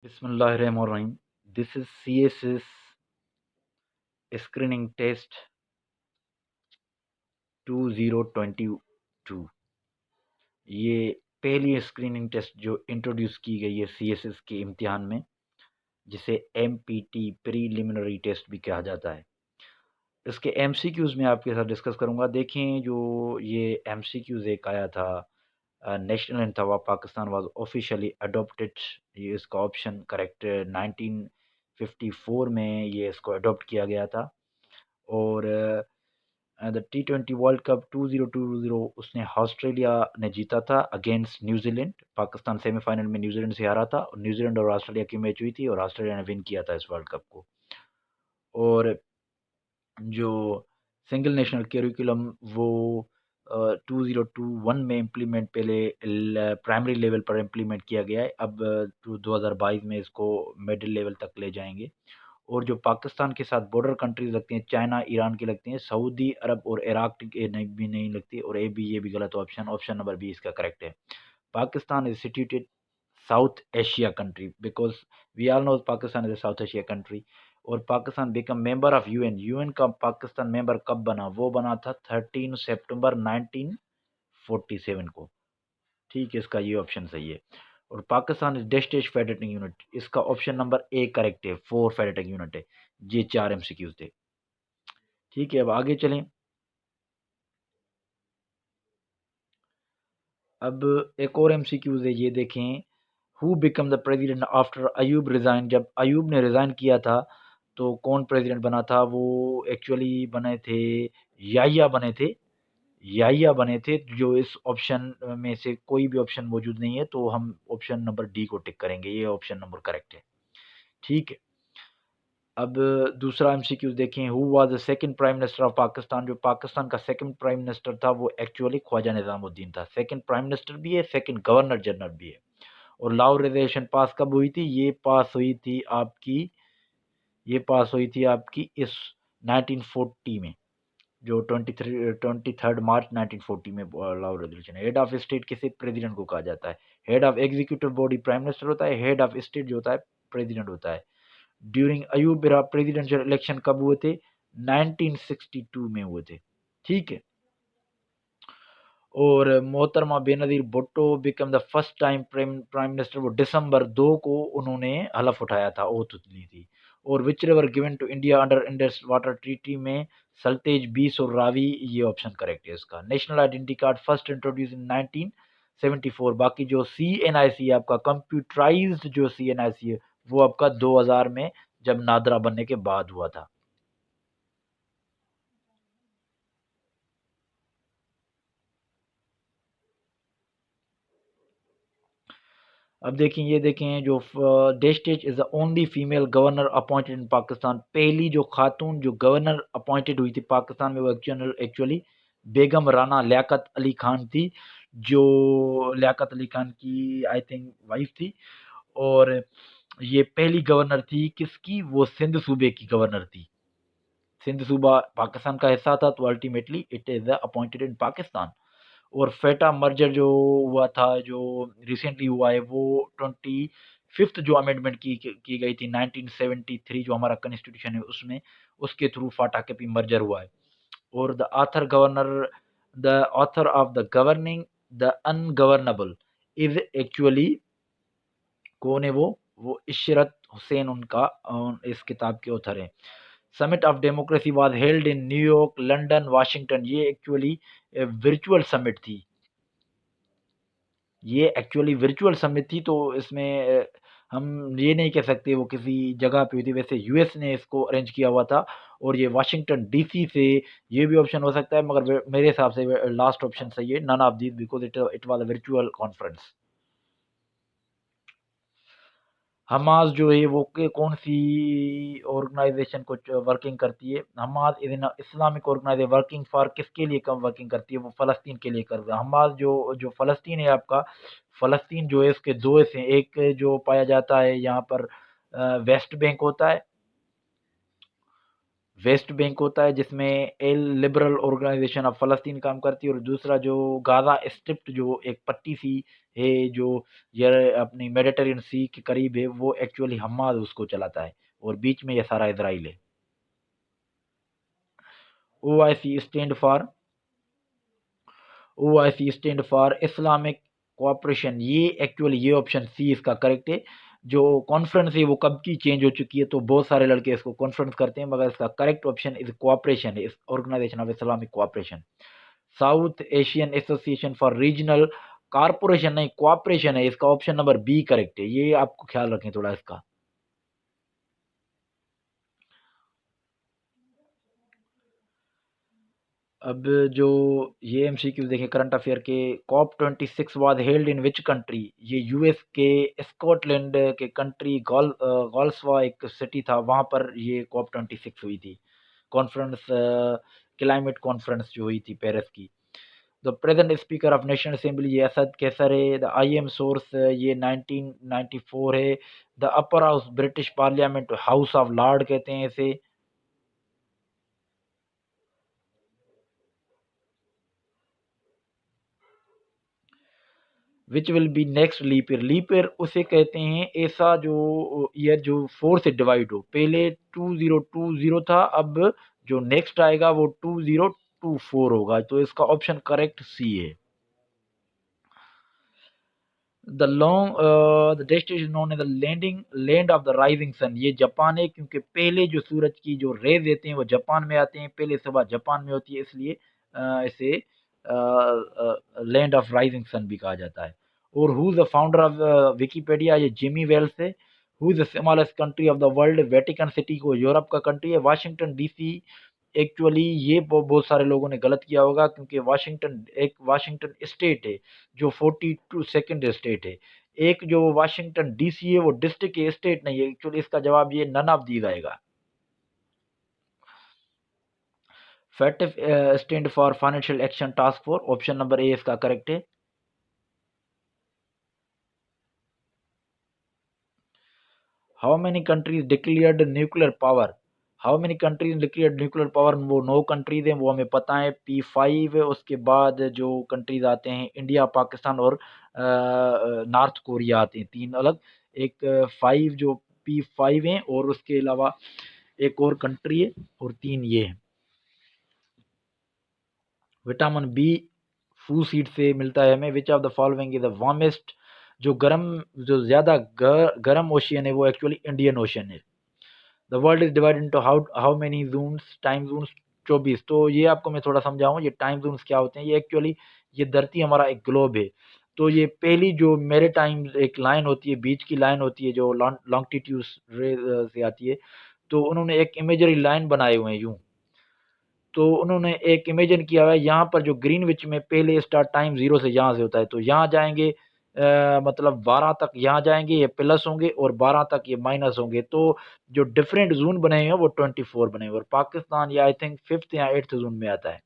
Bismillahirrahmanirrahim. This is CSS screening test 2022. ये पहली screening test जो इंट्रोड्यूस की गई है CSS के इम्तिहान में, जिसे MPT प्रीलिमिनरी टेस्ट भी कहा जाता है। इसके MCQs में आपके साथ डिस्कस करूंगा। देखें, जो ये MCQs एक आया था, national anthem of Pakistan was officially adopted. ये इसका ऑप्शन करेक्ट 1954 में ये इसको अडॉप्ट किया गया था। और द T20 वर्ल्ड कप 2020 उसने ऑस्ट्रेलिया ने जीता था अगेंस्ट न्यूजीलैंड। पाकिस्तान सेमीफाइनल में न्यूजीलैंड से हारा था और न्यूजीलैंड और ऑस्ट्रेलिया की मैच हुई थी और ऑस्ट्रेलिया ने विन किया था इस वर्ल्ड कप को। और जो सिंगल नेशनल करिकुलम वो 2021 में इम्प्लीमेंट पहले प्राइमरी लेवल पर इम्प्लीमेंट किया गया है। अब 2022 में इसको मिडिल लेवल तक ले जाएंगे। और जो पाकिस्तान के साथ बॉर्डर कंट्रीज लगती हैं, चाइना, ईरान की लगती हैं, सऊदी अरब और इराक की भी नहीं लगती। और ये भी गलत ऑप्शन नंबर बी इसका करेक्ट है। Pakistan is situated South Asia country because we all know Pakistan is a South Asia country। और Pakistan become member of UN का पाकिस्तान मेंबर कब बना? वो बना था 13 सितंबर 1947 को। ठीक है, इसका ये ऑप्शन सही है। और पाकिस्तान इज डेस्टेज फेडरेटिंग यूनिट, इसका ऑप्शन नंबर ए करेक्ट है। 4 फेडरेटिंग यूनिट है। ये 4 MCQs थे। ठीक है, अब आगे चलें। अब एक और MCQs है, ये देखें। Who become the president after Ayub resign? जब अयूब ने रिजाइन किया था तो कौन प्रेसिडेंट बना था? वो एक्चुअली बने थे याहिया बने थे। याहिया बने थे। जो इस ऑप्शन में से कोई भी ऑप्शन मौजूद नहीं है तो हम ऑप्शन नंबर डी को टिक करेंगे। ये ऑप्शन नंबर करेक्ट है। ठीक है, अब दूसरा MCQ देखें। Who was the second prime minister of Pakistan? जो पाकिस्तान का सेकंड प्राइम मिनिस्टर था वो एक्चुअली ख्वाजा निजामुद्दीन था। सेकंड प्राइम मिनिस्टर भी है, सेकंड गवर्नर जनरल भी है। और लॉ रेजोल्यूशन पास कब हुई थी? ये पास हुई थी आपकी इस 1940 में। जो 23 मार्च 1940 में law resolution. Head of state किसे? प्रेसिडेंट को कहा जाता है। Head of executive body prime minister होता है। हेड ऑफ स्टेट जो होता है प्रेसिडेंट होता है। During Ayub era presidential election कब हुए थे? 1962 में हुए थे। ठीक है। और मोहतरमा Benazir Bhutto become the first time prime minister. वो दिसंबर 2 को उन्होंने हलफ उठाया था, ओथ ली थी। और which river given to India under Indus water treaty में? सल्तेज, बीस और रावी। ये ऑप्शन करेक्ट है इसका। National identity card first introduce इन 1974। बाकी जो CNIC है आपका, कंप्यूटराइज्ड जो CNIC है, वो आपका 2000 में जब नादरा बनने के बाद हुआ था। अब देखें, ये देखें जो डेस्टेज is the only female governor appointed in Pakistan. पहली जो खातून जो गवर्नर अपॉइंटेड हुई थी पाकिस्तान में वो एक्चुअली बेगम राना लियाकत अली खान थी, जो लियाकत अली खान की आई थिंक वाइफ थी। और ये पहली गवर्नर थी किसकी? वो सिंध सूबे की गवर्नर थी। सिंध सूबा पाकिस्तान का हिस्सा था, तो ultimately it is appointed in Pakistan. और फेटा मर्जर जो हुआ था, जो रिसेंटली हुआ है, वो 25th जो अमेंडमेंट की गई थी 1973, जो हमारा कॉन्स्टिट्यूशन है उसमें, उसके थ्रू फाटा के पी मर्जर हुआ है। और the author of the governing the ungovernable is actually कौन है? वो इशरत हुसैन उनका इस किताब के ऑथर है। Summit of democracy was held in New York, London, Washington. ये एक्चुअली वर्चुअल समिट थी। ये एक्चुअली वर्चुअल समिट थी, तो इसमें हम ये नहीं कह सकते वो किसी जगह पे हुई थी। वैसे यूएस ने इसको अरेंज किया हुआ था। और ये वाशिंगटन DC से, ये भी ऑप्शन हो सकता है, मगर मेरे हिसाब से लास्ट ऑप्शन सही है, none of these, because it was a virtual conference. Hamas जो है वो कौन सी ऑर्गेनाइजेशन को वर्किंग करती है? Hamas is an Islamic organisation working for किसके लिए कम वर्किंग करती है? वो फ़लस्तीन के लिए कर रहा है। हमास जो जो फ़लस्तीन है आपका, फ़लस्तीन जो है इसके दो हिस्से हैं। एक जो पाया जाता है यहाँ पर वेस्ट बैंक होता है, वेस्ट बैंक होता है जिसमें एल लिबरल ऑर्गेनाइजेशन ऑफ फ़लस्तीन काम करती है, और दूसरा जो गाज़ा स्ट्रिप जो एक पट्टी सी है जो ये अपनी मेडिटेरियन सी के करीब है, वो एक्चुअली हमास उसको चलाता है, और बीच में ये सारा इज़राइल है। OIC stand for OIC stand for Islamic cooperation. ये एक्चुअली ये ऑप्शन सी इसका करेक्ट है। जो कॉन्फ्रेंस है वो कब की चेंज हो चुकी है, तो बहुत सारे लड़के इसको कॉन्फ्रेंस करते हैं, मगर इसका करेक्ट ऑप्शन इज कोऑपरेशन है, इस organisation of Islamic cooperation. South Asian association for regional corporation नहीं, कोऑपरेशन है, इसका ऑप्शन नंबर बी करेक्ट है। ये आपको ख्याल रखें थोड़ा इसका। अब जो ये एमसीक्यू देखें करंट अफेयर के, COP 26 was held in which country. ये यूएस के स्कॉटलैंड के कंट्री गॉल्सवा एक सिटी था, वहाँ पर ये कॉप 26 हुई थी कॉन्फ्रेंस, क्लाइमेट कॉन्फ्रेंस जो हुई थी पेरिस की। The present speaker of national assembly ये असद कैसर है। द आईएम सोर्स ये 1994 है। The upper house British parliament house of lord कहते हैं इसे। Which will be next leap year. Leap year उसे कहते हैं ऐसा जो ईयर जो 4 से डिवाइड हो। पहले 2020 था, अब जो नेक्स्ट आएगा वो 2024 होगा, तो इसका ऑप्शन करेक्ट सी है। The district is known as the land of the rising sun. ये जापान है, क्योंकि पहले जो सूरज की जो रेज देते हैं वो जापान में आते हैं, पहले सुबह जापान में होती है, इसलिए इसे लैंड ऑफ राइजिंग सन भी कहा जाता है। और who the founder of Wikipedia, ये जिमी वेल्स है। Who is the smallest country of the world. Vatican city को यूरोप का कंट्री है। वाशिंगटन डीसी एक्चुअली ये बहुत सारे लोगों ने गलत किया होगा, क्योंकि वाशिंगटन एक वाशिंगटन स्टेट है जो 42 सेकंड स्टेट है। एक जो वाशिंगटन डीसी है वो डिस्ट्रिक्ट है, स्टेट नहीं है। एक्चुअली इसका जवाब ये नन ऑफ दी जाएगा। FATF stand for financial action task force. Option number A इसका करेक्ट है। How many countries declared nuclear power. How many countries declared nuclear power. वो 9 कंट्रीज हैं, वो हमें पता है। P5 है, उसके बाद जो कंट्रीज आते हैं इंडिया, पाकिस्तान और नॉर्थ कोरिया आते हैं, 3 अलग। एक 5 जो P5 हैं, और उसके अलावा एक और कंट्री है, और 3 ये हैं। विटामिन बी फू सीड से मिलता है हमें। Which of the following is the warmest. जो गर्म जो ज़्यादा गर्म ओशियन है वो एक्चुअली इंडियन ओशन है। The world is divided into how how many zones, time zones 24। तो ये आपको मैं थोड़ा समझाऊं, ये टाइम जोन्स क्या होते हैं। ये एक्चुअली ये धरती हमारा एक ग्लोब है, तो ये पहली जो मेरे टाइम एक लाइन होती है, बीच की लाइन होती है जो लॉन्गिट्यूड से आती है, तो उन्होंने एक इमेजरी लाइन बनाए हुए हैं यूं। तो उन्होंने एक इमेजिन किया हुआ है, यहाँ पर जो ग्रीनविच में पहले स्टार्ट टाइम 0 से यहाँ से होता है, तो यहाँ जाएँगे मतलब 12 तक यहाँ जाएँगे, ये प्लस होंगे, और 12 तक ये माइनस होंगे। तो जो डिफरेंट ज़ोन बने हैं वो 24 बने हुए हैं, और पाकिस्तान ये आई थिंक 5th या 8th ज़ोन में आता है।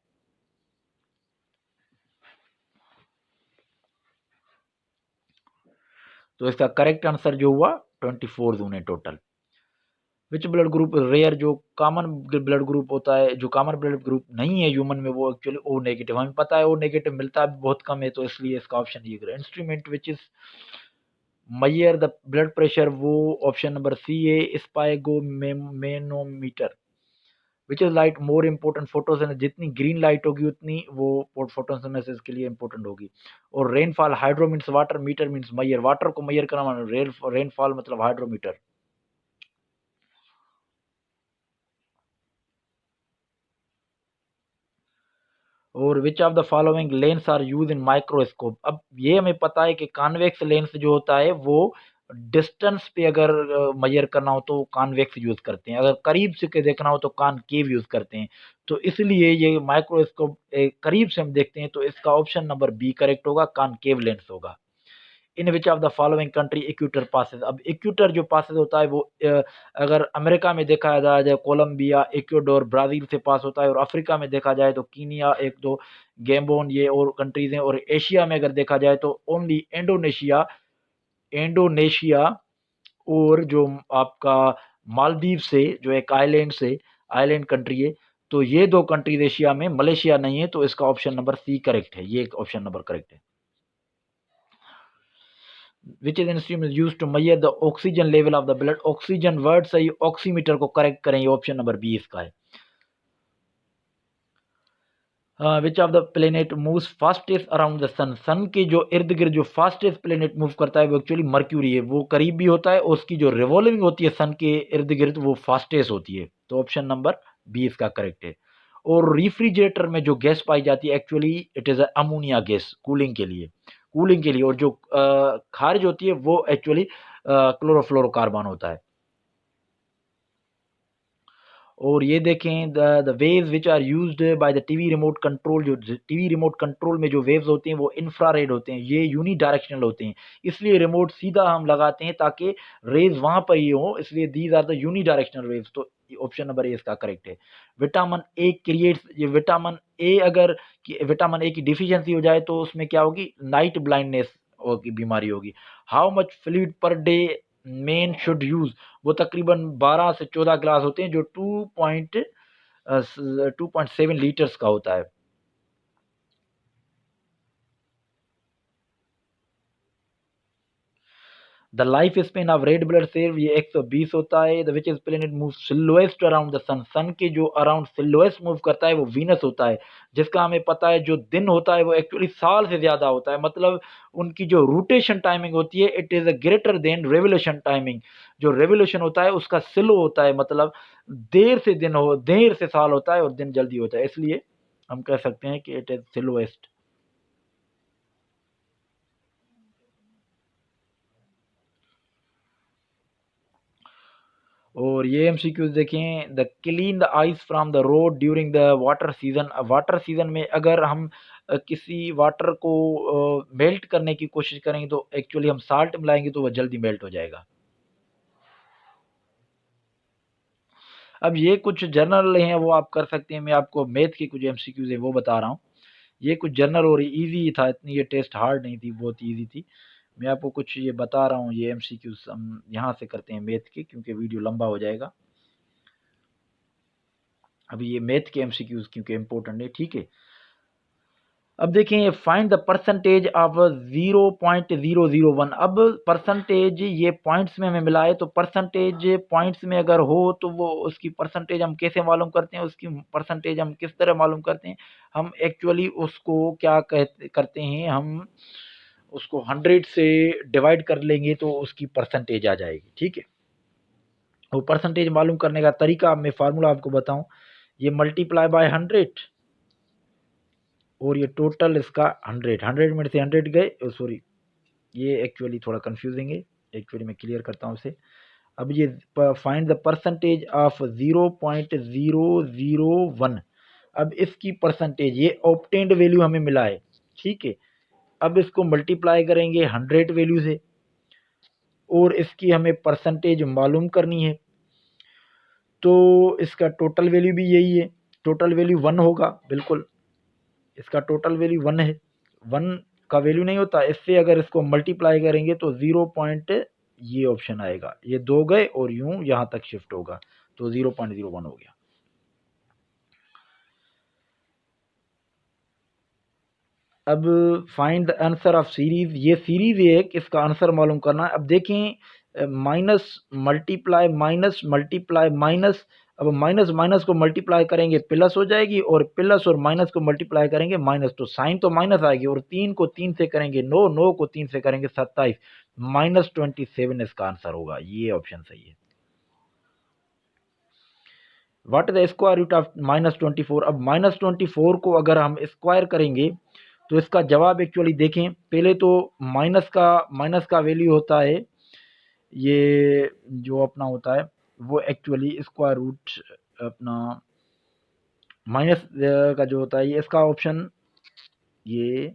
तो इसका करेक्ट आंसर जो हुआ 24 ज़ोन है total. Which blood group rare. जो कॉमन ब्लड ग्रुप होता है, जो कॉमन ब्लड ग्रुप नहीं है ह्यूमन में, वो एक्चुअली ओ नेगेटिव। हमें पता है ओ नेगेटिव मिलता भी बहुत कम है, तो इसलिए इसका ऑप्शन ये instrument which is measure the blood pressure, वो ऑप्शन नंबर सी है, sphygmomanometer. Which is light more important photosynthesis. जितनी ग्रीन लाइट होगी उतनी वो फोटोसिंथेसिस के लिए इम्पोर्टेंट होगी। और rainfall, hydro means water, meter means measure. Water को मैयर करना, रेनफॉल मतलब हाइड्रोमीटर। और which of the following lens are use in microscope. अब ये हमें पता है कि कॉन्वेक्स लेंस जो होता है वो डिस्टेंस पे अगर मेजर करना हो तो कॉन्वेक्स यूज करते हैं, अगर करीब से के देखना हो तो कॉनकेव यूज करते हैं। तो इसलिए ये माइक्रोस्कोप करीब से हम देखते हैं, तो इसका ऑप्शन नंबर बी करेक्ट होगा, कॉनकेव लेंस होगा। In which of the following country equator passes. अब इक्वेटर जो पासेस होता है वो अगर अमेरिका में देखा जाए कोलंबिया, इक्वाडोर, ब्राजील से पास होता है, और अफ्रीका में देखा जाए तो कीनिया, एक दो गैम्बोन, ये और कंट्रीज हैं। और एशिया में अगर देखा जाए तो ओनली इंडोनेशिया, इंडोनेशिया और जो आपका मालदीव से जो एक आइलैंड से आइलैंड कंट्री है। तो ये 2 कंट्रीज़ एशिया में, मलेशिया नहीं है, तो इसका ऑप्शन नंबर सी करेक्ट है। ये ऑप्शन नंबर करेक्ट है। Which is instrument is used to measure the oxygen level of the blood? Oxygen word सही, ऑक्सीमीटर को करेक्ट करें, ये ऑप्शन नंबर बी इसका है। Which of the planet moves fastest around the sun? Sun के जो इर्द गिर्द जो फास्टेस्ट प्लेनेट मूव करता है वो एक्चुअली मर्क्यूरी है। वो करीब भी होता है और उसकी जो रिवॉल्विंग होती है सन के इर्द गिर्द वो फास्टेस्ट होती है। तो ऑप्शन नंबर बी इसका करेक्ट है। और रेफ्रिजरेटर में जो गैस पाई जाती है actually it is ammonia gas, cooling के लिए और जो खारिज होती है वो एक्चुअली क्लोरोफ्लोरोकार्बन होता है। और ये देखें the waves which are used by the TV remote control, जो टीवी रिमोट कंट्रोल में जो वेव्स होते हैं वो इंफ्रारेड होते हैं, ये यूनी डायरेक्शनल होते हैं, इसलिए रिमोट सीधा हम लगाते हैं ताकि रेज वहाँ पर ही हो, इसलिए these are the unidirectional waves. तो ऑप्शन नंबर ए इसका करेक्ट है। विटामिन ए क्रिएट्स, ये विटामिन ए अगर विटामिन ए की डिफिशियंसी हो जाए तो उसमें क्या होगी, नाइट ब्लाइंडनेस की बीमारी होगी। How much fluid per day main should use? वो तकरीबन 12 से 14 ग्लास होते हैं जो 2.7 लीटर्स का होता है। The life span of red blood cell ये 120 होता है। The which is planet move slowest around the sun? Sun के जो अराउंड स्लोएस्ट मूव करता है वो वीनस होता है, जिसका हमें पता है जो दिन होता है वो एक्चुअली साल से ज़्यादा होता है। मतलब उनकी जो रोटेशन टाइमिंग होती है it is a greater than revolution timing. जो रेवोल्यूशन होता है उसका स्लो होता है, मतलब देर से साल होता है और दिन जल्दी होता है, इसलिए हम कह सकते हैं कि इट इज़ स्लोएस्ट। और ये एमसीक्यूज देखें, the clean the ice from the road during the water season. Water season में अगर हम किसी वाटर को मेल्ट करने की कोशिश करेंगे तो एक्चुअली हम साल्ट मिलाएंगे तो वह जल्दी मेल्ट हो जाएगा। अब ये कुछ जनरल हैं वो आप कर सकते हैं, मैं आपको मैथ की कुछ एमसीक्यूज है वो बता रहा हूँ। ये कुछ जनरल और इजी था, इतनी ये टेस्ट हार्ड नहीं थी, बहुत इजी थी। मैं आपको कुछ ये बता रहा हूँ, ये एमसीक्यूज हम यहाँ से करते हैं मैथ के, क्योंकि वीडियो लंबा हो जाएगा। अभी ये मैथ के एमसीक्यूज क्योंकि इंपॉर्टेंट है, ठीक है। अब देखें, फाइंड द परसेंटेज ऑफ 0.001। अब परसेंटेज ये पॉइंट्स में हमें मिला है, तो परसेंटेज पॉइंट्स में अगर हो तो वो उसकी परसेंटेज हम कैसे मालूम करते हैं, उसकी परसेंटेज हम किस तरह मालूम करते हैं? हम एक्चुअली उसको क्या करते हैं, हम उसको 100 से डिवाइड कर लेंगे तो उसकी परसेंटेज आ जाएगी, ठीक है। वो परसेंटेज मालूम करने का तरीका मैं फार्मूला आपको बताऊं, ये मल्टीप्लाई बाय 100 और ये टोटल इसका 100 में से 100 गए, सॉरी ये एक्चुअली थोड़ा कंफ्यूजिंग है, एक्चुअली मैं क्लियर करता हूँ इसे। अब ये फाइंड द परसेंटेज ऑफ 0.001। अब इसकी परसेंटेज, ये ऑब्टेन्ड वैल्यू हमें मिला है, ठीक है। अब इसको मल्टीप्लाई करेंगे 100 वैल्यू से और इसकी हमें परसेंटेज मालूम करनी है, तो इसका टोटल वैल्यू भी यही है, टोटल वैल्यू 1 होगा, बिल्कुल इसका टोटल वैल्यू 1 है। 1 का वैल्यू नहीं होता, इससे अगर इसको मल्टीप्लाई करेंगे तो 0 पॉइंट ये ऑप्शन आएगा, ये 2 गए और यूं यहाँ तक शिफ्ट होगा, तो 0.01 हो गया। अब find the answer of series, ये सीरीज है एक, इसका आंसर मालूम करना है। अब देखें, minus multiply minus multiply minus, अब माइनस माइनस को मल्टीप्लाई करेंगे प्लस हो जाएगी और प्लस और माइनस को मल्टीप्लाई करेंगे माइनस, तो साइन तो माइनस आएगी और 3 को 3 से करेंगे 9, 9 को 3 से करेंगे 27, -27 इसका आंसर होगा, ये ऑप्शन सही है। What is the square root of -24? अब -24 को अगर हम स्क्वायर करेंगे तो इसका जवाब एक्चुअली देखें, पहले तो माइनस का वैल्यू होता है, ये जो अपना होता है वो एक्चुअली स्क्वायर रूट अपना माइनस का जो होता है, ये इसका ऑप्शन, ये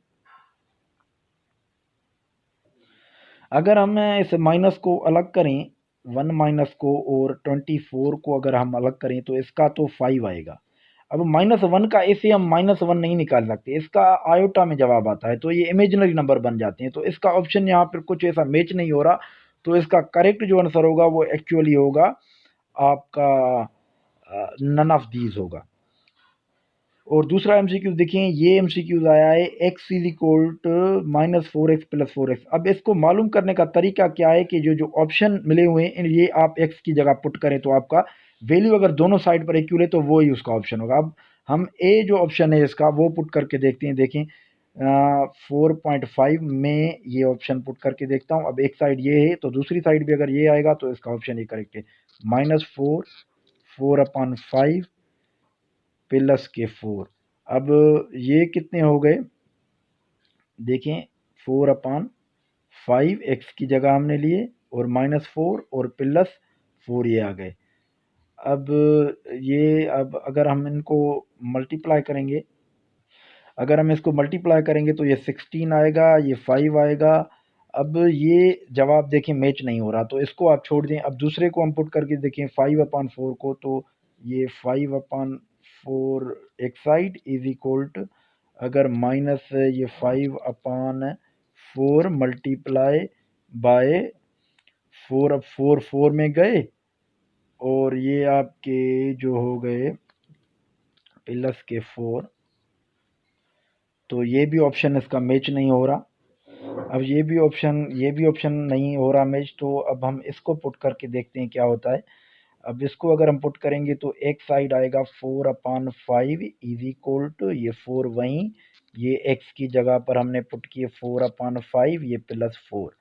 अगर हम इस माइनस को अलग करें, 1 माइनस को और 24 को अगर हम अलग करें तो इसका तो 5 आएगा। अब -1 का ऐसे हम -1 नहीं निकाल सकते, इसका आयोटा में जवाब आता है, तो ये इमेजिनरी नंबर बन जाते हैं, तो इसका ऑप्शन यहाँ पर कुछ ऐसा मैच नहीं हो रहा। तो इसका करेक्ट जो आंसर होगा वो एक्चुअली होगा आपका नन ऑफ दीज होगा। और दूसरा एमसीक्यू देखें, ये एमसीक्यूज आया है x is equal to -4x + 4x। अब इसको मालूम करने का तरीका क्या है कि जो जो ऑप्शन मिले हुए हैं ये आप x की जगह पुट करें तो आपका वैल्यू अगर दोनों साइड पर इक्वल है तो वो ही उसका ऑप्शन होगा। अब हम ए जो ऑप्शन है इसका वो पुट करके देखते हैं। देखें 4.5 में ये ऑप्शन पुट करके देखता हूँ। अब एक साइड ये है तो दूसरी साइड भी अगर ये आएगा तो इसका ऑप्शन ये करेक्ट है। -4 4/5 +4। अब ये कितने हो गए देखें, 4/5 x की जगह हमने लिए और -4 और +4 ये आ गए। अब ये अब अगर हम इनको मल्टीप्लाई करेंगे, अगर हम इसको मल्टीप्लाई करेंगे तो ये 16 आएगा, ये 5 आएगा। अब ये जवाब देखें मैच नहीं हो रहा तो इसको आप छोड़ दें। अब दूसरे को हम पुट करके देखें 5/4 को, तो ये 5/4 एक साइड इज इक्वल टू, अगर माइनस ये 5/4 मल्टीप्लाई बाय 4, अब 4 में गए और ये आपके जो हो गए +4, तो ये भी ऑप्शन इसका मैच नहीं हो रहा। अब ये भी ऑप्शन नहीं हो रहा मैच, तो अब हम इसको पुट करके देखते हैं क्या होता है। अब इसको अगर हम पुट करेंगे तो एक साइड आएगा 4/5 इज इक्वल टू, ये 4 वहीं, ये x की जगह पर हमने पुट किए 4/5, ये +4।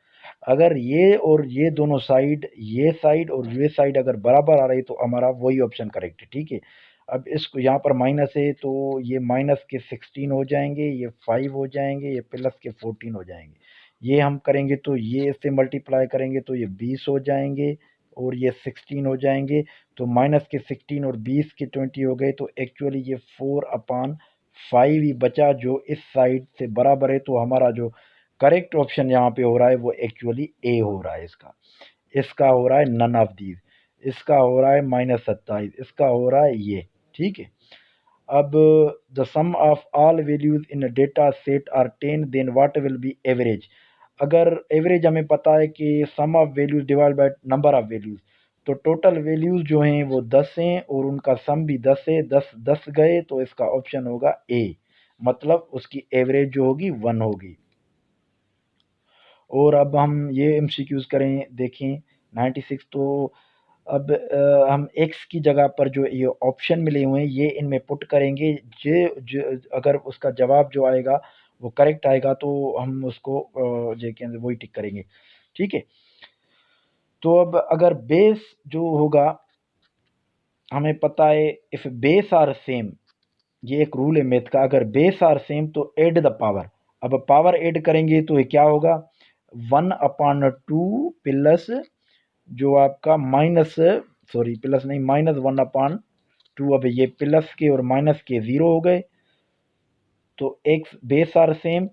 अगर ये और ये दोनों साइड, ये साइड और ये साइड अगर बराबर आ रही तो हमारा वही ऑप्शन करेक्ट है। ठीक है, अब इसको यहाँ पर माइनस है तो ये माइनस के 16 हो जाएंगे, ये 5 हो जाएंगे, ये प्लस के 14 हो जाएंगे। ये हम करेंगे तो ये इससे मल्टीप्लाई करेंगे तो ये 20 हो जाएंगे और ये 16 हो जाएंगे। तो माइनस के 16 और 20 के 20 हो गए, तो एक्चुअली ये 4/5 ही बचा जो इस साइड से बराबर है। तो हमारा जो करेक्ट ऑप्शन यहाँ पे हो रहा है वो एक्चुअली ए हो रहा है। इसका हो रहा है नन ऑफ दीज, इसका हो रहा है -27, इसका हो रहा है ये। ठीक है, अब the sum of all values in data set are 10, then what will be average. अगर एवरेज हमें पता है कि sum of values divide by number of values, तो टोटल वैल्यूज जो हैं वो 10 हैं और उनका सम भी 10 है। 10 10 गए तो इसका ऑप्शन होगा ए, मतलब उसकी एवरेज जो होगी 1 होगी। और अब हम ये एमसीक्यूज करें, देखें 96। तो अब हम x की जगह पर जो ये ऑप्शन मिले हुए हैं ये इनमें पुट करेंगे। जो अगर उसका जवाब जो आएगा वो करेक्ट आएगा तो हम उसको जे के अंदर वही टिक करेंगे। ठीक है, तो अब अगर बेस जो होगा, हमें पता है इफ बेस आर सेम, ये एक रूल है मैथ का, अगर बेस आर सेम तो ऐड द पावर। अब पावर ऐड करेंगे तो ये क्या होगा, 1/2 प्लस जो आपका माइनस, सॉरी प्लस नहीं, -1/2। अब ये प्लस के और माइनस के 0 हो गए, तो x base are same,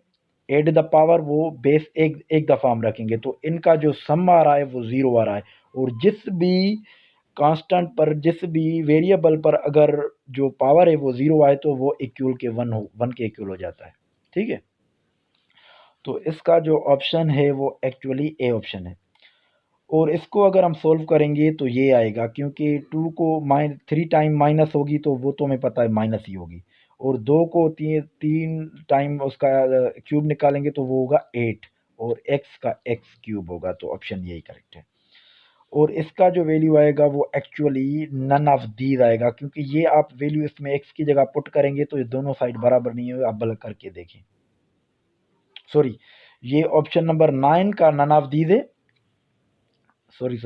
add the power वो बेस एक दफा हम रखेंगे तो इनका जो सम आ रहा है वो 0 आ रहा है। और जिस भी कांस्टेंट पर, जिस भी वेरिएबल पर अगर जो पावर है वो 0 आए तो वो इक्वल के 1 के इक्वल हो जाता है। ठीक है, तो इसका जो ऑप्शन है वो एक्चुअली ए ऑप्शन है। और इसको अगर हम सोल्व करेंगे तो ये आएगा, क्योंकि 2 को 3 टाइम माइनस होगी तो वो तो हमें पता है माइनस ही होगी, और 2 को 3 टाइम उसका क्यूब निकालेंगे तो वो होगा 8, और x का x क्यूब होगा। तो ऑप्शन यही करेक्ट है। और इसका जो वैल्यू आएगा वो एक्चुअली नन ऑफ दीज आएगा, क्योंकि ये आप वैल्यू इसमें x की जगह पुट करेंगे तो ये दोनों साइड बराबर नहीं होगा। आप बल्क करके देखें, सॉरी, ये ऑप्शन नंबर 9 का नन ऑफ दीज है, सॉरी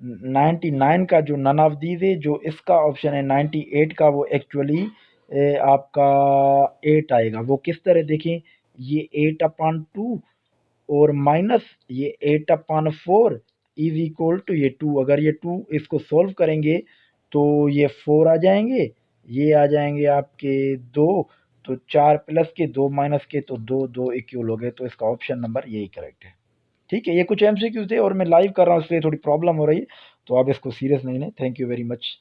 99 का जो नन ऑफ दीज है, जो इसका ऑप्शन है 98 का, वो एक्चुअली आपका 8 आएगा। वो किस तरह देखें, ये 8/2 और माइनस ये 8/4 इज इक्वल टू ये 2। अगर ये 2 इसको सॉल्व करेंगे तो ये 4 आ जाएंगे, ये आ जाएंगे आपके 2, तो 4 प्लस के 2 माइनस के, तो 2 2 इक्वल हो गए। तो इसका ऑप्शन नंबर यही करेक्ट है। ठीक है, ये कुछ एमसीक्यूज थे और मैं लाइव कर रहा हूँ इसलिए थोड़ी प्रॉब्लम हो रही है, तो आप इसको सीरियस नहीं लें। Thank you very much.